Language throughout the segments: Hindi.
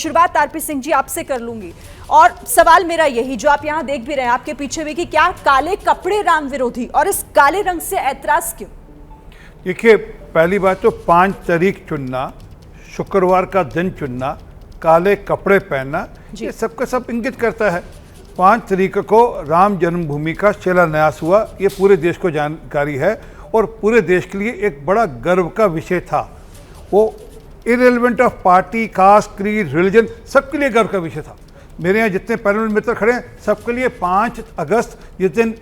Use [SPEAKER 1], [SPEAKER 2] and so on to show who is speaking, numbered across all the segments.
[SPEAKER 1] शुरुआत आरपी सिंह जी आपसे कर लूंगी और सवाल मेरा यही जो आप यहाँ देख भी रहे हैं आपके पीछे भी कि क्या काले कपड़े राम विरोधी और इस काले रंग से ऐतराज क्यों?
[SPEAKER 2] देखिए, पहली बात तो 5 तारीख चुनना, शुक्रवार का दिन चुनना, काले कपड़े पहनना, ये सबका सब इंगित करता है 5 तारीख को राम जन्मभूमि का शिलान्यास हुआ। ये पूरे देश को जानकारी है और पूरे देश के लिए एक बड़ा गर्व का विषय था। वो irrelevant of party, caste, creed, religion, सबके लिए गर्व का विषय था। मेरे यहाँ जितने पैनल मित्र खड़े हैं सबके लिए 5 अगस्त जिस दिन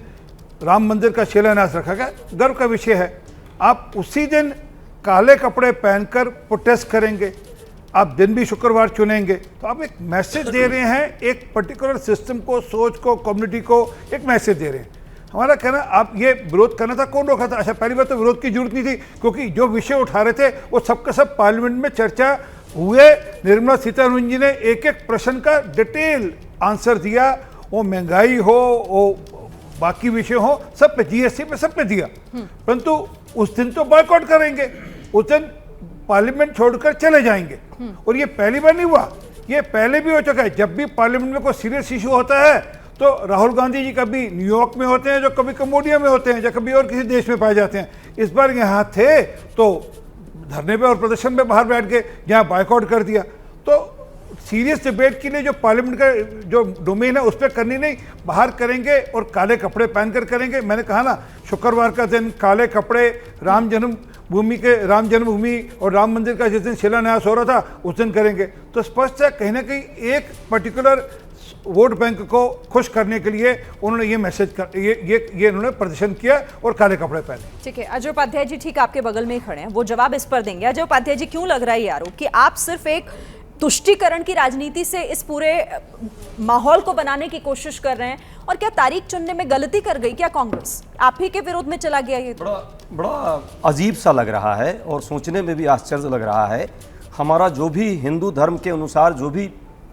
[SPEAKER 2] राम मंदिर का शिलान्यास रखा गया, गर्व का विषय है। आप उसी दिन काले कपड़े पहनकर प्रोटेस्ट करेंगे, आप दिन भी शुक्रवार चुनेंगे, तो आप एक मैसेज दे रहे हैं, एक पर्टिकुलर सिस्टम को, सोच को, कम्युनिटी को एक मैसेज दे रहे हैं। हमारा कहना, आप ये विरोध करना था, कौन रोका था? अच्छा, पहली बात तो विरोध की जरूरत नहीं थी, क्योंकि जो विषय उठा रहे थे वो सबका सब पार्लियामेंट में चर्चा हुए। निर्मला सीतारमण जी ने एक एक प्रश्न का डिटेल आंसर दिया, वो महंगाई हो, वो बाकी विषय हो, सब पे, जीएसटी पे, सब पे दिया। परंतु उस दिन तो बॉयकॉट करेंगे, उस दिन पार्लियामेंट छोड़कर चले जाएंगे। और ये पहली बार नहीं हुआ, ये पहले भी हो चुका है। जब भी पार्लियामेंट में कोई सीरियस इशू होता है तो राहुल गांधी जी कभी न्यूयॉर्क में होते हैं, जो कभी कम्बोडिया में होते हैं, या कभी और किसी देश में पाए जाते हैं। इस बार यहाँ थे तो धरने पे और प्रदर्शन में बाहर बैठ के यहाँ बायकॉट कर दिया। तो सीरियस डिबेट के लिए जो पार्लियामेंट का जो डोमेन है उस पर करनी नहीं, बाहर करेंगे और काले कपड़े पहनकर करेंगे। मैंने कहा ना, शुक्रवार का दिन काले कपड़े, राम जन्मभूमि और राम मंदिर का जिस दिन शिलान्यास हो रहा था उस दिन करेंगे। तो स्पष्ट है, कहीं ना कहीं एक पर्टिकुलर वोट बैंक को खुश करने के लिए उन्होंने ये मैसेज ये उन्होंने प्रदर्शन किया और काले कपड़े पहने।
[SPEAKER 1] ठीक है, अजय उपाध्याय जी ठीक आपके बगल में ही खड़े हैं, वो जवाब इस पर देंगे। अजय उपाध्याय जी, क्यों लग रहा है ये आरोप कि आप सिर्फ एक तुष्टीकरण की राजनीति से इस पूरे माहौल को बनाने की कोशिश कर रहे हैं? और क्या तारीख चुनने में गलती कर गई क्या कांग्रेस? आप ही के विरोध में चला गया ये?
[SPEAKER 3] बड़ा अजीब सा लग रहा है और सोचने में भी आश्चर्य लग रहा है। हमारा जो भी हिंदू धर्म के अनुसार जो भी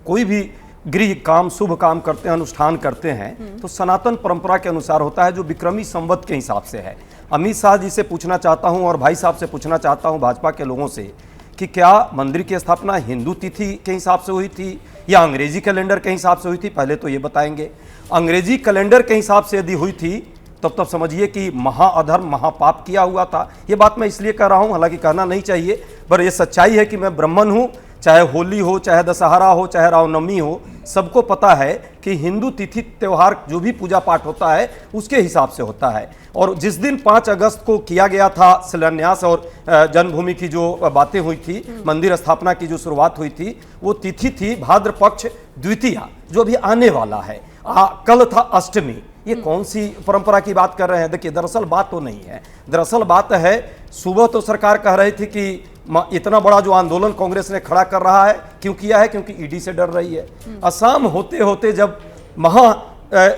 [SPEAKER 3] कोई भी गृह काम, शुभ काम करते हैं, अनुष्ठान करते हैं, तो सनातन परंपरा के अनुसार होता है, जो विक्रमी संवत के हिसाब से है। अमित शाह जी से पूछना चाहता हूं और भाई साहब से पूछना चाहता हूं, भाजपा के लोगों से, कि क्या मंदिर की स्थापना हिंदू तिथि के हिसाब से हुई थी या अंग्रेजी कैलेंडर के हिसाब से हुई थी? पहले तो ये बताएंगे। अंग्रेजी कैलेंडर के हिसाब से यदि हुई थी तब समझिए कि महाअधर्म, महापाप किया हुआ था। ये बात मैं इसलिए कह रहा हूँ, हालांकि कहना नहीं चाहिए, पर यह सच्चाई है कि मैं ब्राह्मण हूँ। चाहे होली हो, चाहे दशहरा हो, चाहे रामनवमी हो, सबको पता है कि हिंदू तिथि त्योहार जो भी पूजा पाठ होता है उसके हिसाब से होता है। और जिस दिन 5 अगस्त को किया गया था शिलान्यास और जन्मभूमि की जो बातें हुई थी, मंदिर स्थापना की जो शुरुआत हुई थी, वो तिथि थी भाद्र पक्ष द्वितीया, जो अभी आने वाला है। कल था अष्टमी। ये कौन सी परंपरा की बात कर रहे हैं? देखिए, दरअसल बात तो नहीं है। दरअसल बात है, सुबह तो सरकार कह रही थी कि इतना बड़ा जो आंदोलन कांग्रेस ने खड़ा कर रहा है, क्यों किया है? क्योंकि ईडी से डर रही है। असम होते होते जब महा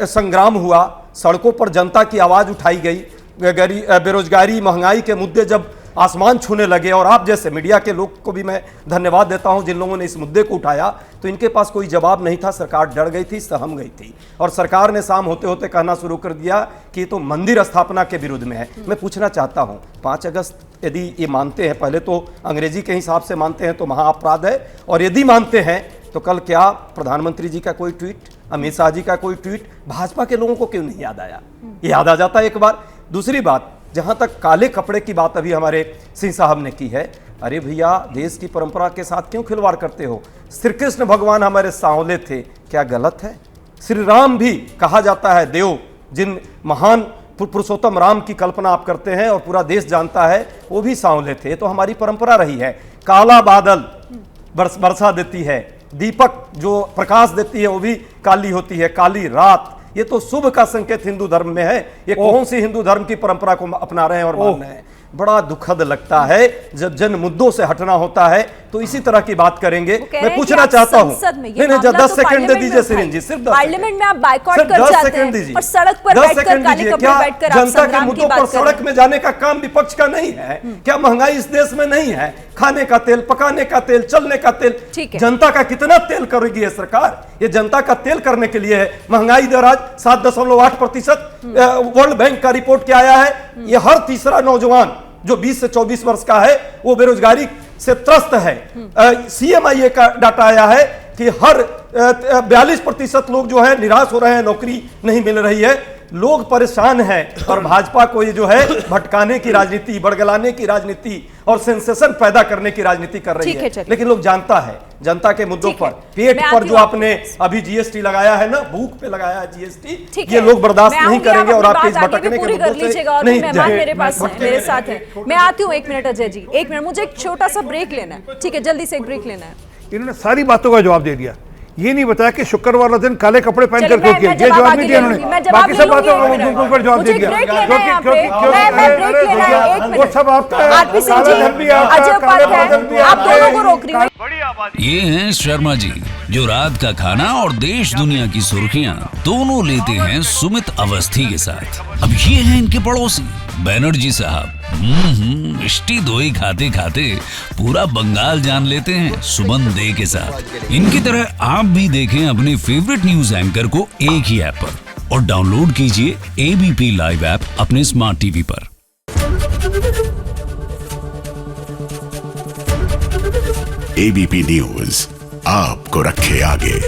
[SPEAKER 3] संग्राम हुआ, सड़कों पर जनता की आवाज उठाई गई, बेरोजगारी, महंगाई के मुद्दे जब आसमान छूने लगे, और आप जैसे मीडिया के लोग को भी मैं धन्यवाद देता हूं जिन लोगों ने इस मुद्दे को उठाया, तो इनके पास कोई जवाब नहीं था। सरकार डर गई थी, सहम गई थी, और सरकार ने शाम होते होते कहना शुरू कर दिया कि तो मंदिर स्थापना के विरुद्ध में है। मैं पूछना चाहता हूं, 5 अगस्त यदि ये मानते हैं, पहले तो अंग्रेजी के हिसाब से मानते हैं तो महाअपराध है, और यदि मानते हैं तो कल क्या प्रधानमंत्री जी का कोई ट्वीट, अमित शाह जी का कोई ट्वीट भाजपा के लोगों को क्यों नहीं याद आया? ये याद आ जाता एक बार। दूसरी बात, जहां तक काले कपड़े की बात अभी हमारे सिंह साहब ने की है, अरे भैया, देश की परंपरा के साथ क्यों खिलवाड़ करते हो? श्री कृष्ण भगवान हमारे सांवले थे, क्या गलत है? श्री राम भी कहा जाता है देव, जिन महान पुरुषोत्तम राम की कल्पना आप करते हैं और पूरा देश जानता है, वो भी सांवले थे। तो हमारी परंपरा रही है। काला बादल वर्षा देती है, दीपक जो प्रकाश देती है वो भी काली होती है, काली रात, ये तो शुभ का संकेत हिंदू धर्म में है। ये कौन सी हिंदू धर्म की परंपरा को अपना रहे हैं और मान रहे हैं? बड़ा दुखद लगता है जब जन मुद्दों से हटना होता है तो इसी तरह की बात करेंगे। मैं पूछना चाहता हूं, नहीं 10 सेकंड दे दीजिए सिरिन जी, सिर्फ
[SPEAKER 1] पार्लियामेंट में आप बाइकॉट कर जाते हैं और सड़क पर बैठकर काले कपड़े बैठकर आप
[SPEAKER 3] जनता के मुद्दों पर सड़क में जाने का काम विपक्ष का नहीं है क्या? महंगाई इस देश में नहीं है? खाने का तेल, पकाने का तेल, चलने का तेल, जनता का कितना तेल करेगी ये सरकार? ये जनता का तेल करने के लिए है। महंगाई दर आज 7.8%, वर्ल्ड बैंक का रिपोर्ट क्या आया है? ये हर तीसरा नौजवान जो 20 से 24 वर्ष का है वो बेरोजगारी से त्रस्त है। CMIA का डाटा आया है कि हर 42% लोग जो है निराश हो रहे हैं, नौकरी नहीं मिल रही है, लोग परेशान हैं। और भाजपा को ये जो है भटकाने की राजनीति, बड़गलाने की राजनीति और सेंसेशन पैदा करने की राजनीति कर रही है। लेकिन लोग जानता है, जनता के मुद्दों पर, पेट पर जो आपने अभी GST लगाया है ना, भूख पे लगाया है GST, ये लोग बर्दाश्त नहीं करेंगे और आपके इस भटकने के मुद्दों से नहीं
[SPEAKER 1] मेहमान मेरे पास हैं, मेरे साथ हैं। मैं आती हूँ 1 मिनट अजय जी, 1 मिनट, मुझे एक छोटा सा ब्रेक लेना है। ठीक है, जल्दी से एक ब्रेक लेना है।
[SPEAKER 2] इन्होंने सारी बातों का जवाब दे दिया, ये नहीं बताया कि शुक्रवार वाला दिन काले कपड़े पहन कर क्यों किया। ये जवाब नहीं दिया उन्होंने, बाकी सब बातों का ऊपर जवाब दे दिया। वो सब
[SPEAKER 4] ये हैं शर्मा जी, जो रात का खाना और देश दुनिया की सुर्खियां दोनों लेते हैं सुमित अवस्थी के साथ। अब ये हैं इनके पड़ोसी बनर्जी साहब। मिष्टी दोई खाते खाते पूरा बंगाल जान लेते हैं सुमन दे के साथ। इनकी तरह आप भी देखें अपने फेवरेट न्यूज एंकर को एक ही ऐप पर और डाउनलोड कीजिए ABP लाइव ऐप अपने स्मार्ट टीवी पर।
[SPEAKER 5] ABP न्यूज आपको रखे आगे।